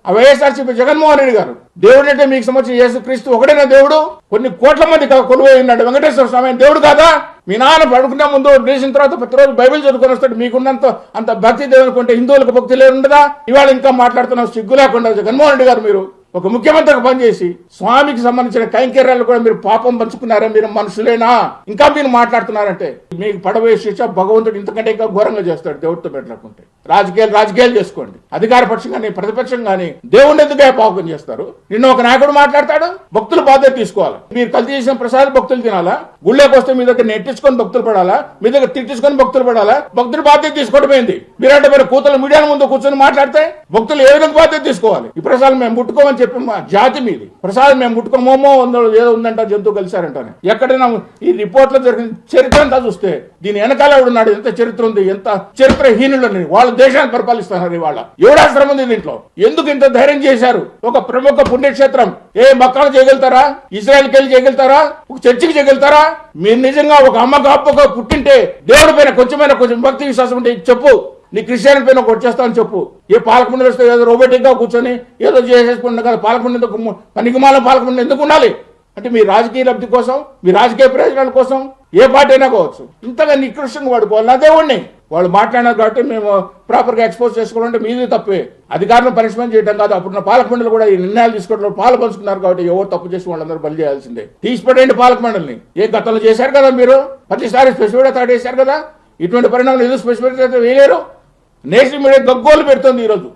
ఆ వైఎస్ఆర్సీపీ జగన్మోహన్ రెడ్డి గారు దేవుడు అంటే మీకు సంబంధించిన యేసుక్రీస్తు ఒకడైనా దేవుడు? కొన్ని కోట్ల మంది కొలువై ఉన్నాడు వెంకటేశ్వర స్వామి దేవుడు కాదా? మీ నాన్న పడుకునే ముందు లేచిన తర్వాత ప్రతిరోజు బైబిల్ చదువుకొని వస్తాడు. మీకున్నంత అంత భక్తి దేవుడు అనుకుంటే హిందువులకు భక్తి లేదుండదా? ఇవాళ ఇంకా మాట్లాడుతున్న సిగ్గు లేకుండా జగన్మోహన్ రెడ్డి గారు మీరు ఒక ముఖ్యమంత్రికి పనిచేసి స్వామికి సంబంధించిన కైంకర్యాలు కూడా మీరు పాపం పంచుకున్నారా? మీరు మనుషులేనా? ఇంకా మీరు మాట్లాడుతున్నారంటే మీకు పడబోయే శిక్ష భగవంతుడు ఇంతకంటే ఇంకా ఘోరంగా చేస్తాడు దేవుడితో పెట్టలేకుంటే. రాజకీయాలు చేసుకోండి. అధికార పక్షం కానీ ప్రతిపక్షం కానీ దేవుడిని ఎందుకే పాపం చేస్తారు? నిన్న ఒక నాయకుడు మాట్లాడతాడు, భక్తులు బాధ్యత తీసుకోవాలి. మీరు కల్తీ చేసిన ప్రసాద్ భక్తులు తినాలా? గుళ్ళకి వస్తే మీ దగ్గర నెట్టించుకొని భక్తులు పడాలా? మీ దగ్గర తిట్టించుకొని భక్తులు పడాలా? భక్తులు బాధ్యత తీసుకోవడం ఏంది? మీరంటే మీరు కూతురు మీడియా ముందు కూర్చొని మాట్లాడితే భక్తులు ఏ విధంగా బాధ్యత తీసుకోవాలి? ఈ ప్రసాదం మేము ముట్టుకోమని చెప్పి మా జాతి మీది ప్రసాదం మేము ముట్టుకొని మోమో ఏదో ఉందంట జంతువు కలిశారంటానే. ఎక్కడైనా ఈ రిపోర్ట్ లో జరిగిన చరిత్ర అంతా చూస్తే దీని వెనకాల ఎవడున్నాడు? ఎంత చరిత్ర ఉంది? ఎంత చరిత్రహీనులని వాళ్ళ దేశాన్ని పరిపాలిస్తున్నారు. ఇవాళ ఎవడాశ్రమం ఉంది దీంట్లో? ఎందుకు ఇంత ధైర్యం చేశారు? ఒక ప్రముఖ పుణ్యక్షేత్రం మక్కాకు చేయగలుగుతారా? ఇజ్రాయెల్కి వెళ్ళి చేయగలుగుతారా? ఒక చర్చికి చేయగలుగుతారా? మీరు నిజంగా ఒక అమ్మకు అప్పగా పుట్టింటే దేవుడి పైన కొంచెం భక్తి విశ్వాసం ఉంటే చెప్పు. నీ క్రిస్టియన్ పైన కొట్టేస్తామని చెప్పు. ఏ పాలకమండలి వస్తే ఏదో రోబోటిక్ గా కూర్చొని ఏదో చేసేసుకుంటున్నా కదా. పాలకమండలి పనికిమాల పాలకమండలి ఎందుకు ఉండాలి అంటే మీ రాజకీయ లబ్ధి కోసం, మీ రాజకీయ ప్రయోజనాల కోసం ఏ పార్టీ అయినా కావచ్చు. ఇంతగా నికృష్టంగా వాడుకోవాలి. నా దేవుడిని వాళ్ళు మాట్లాడినారు కాబట్టి మేము ప్రాపర్ గా ఎక్స్పోజ్ చేసుకోవాలంటే మీది తప్పే. అధికారులను పనిష్మెంట్ చేయడం కాదు. అప్పుడున్న పాలక మండలి కూడా ఈ నిర్ణయాలు తీసుకోవడంలో పాలు పంచుకున్నారు కాబట్టి ఎవరు తప్పు చేసి వాళ్ళందరూ బలి చేయాల్సిందే. తీసిపడండి పాలక మండలిని. ఏ గతంలో చేశారు కదా మీరు, ప్రతిసారి స్పెసిఫిక్ గా తాడేశారు కదా. ఇటువంటి పరిణామాలు ఎందుకు స్పెసిఫిక్ అయితే వేయలేరు? నేషనల్ మీడియా గగ్గోలు పెడుతుంది ఈరోజు.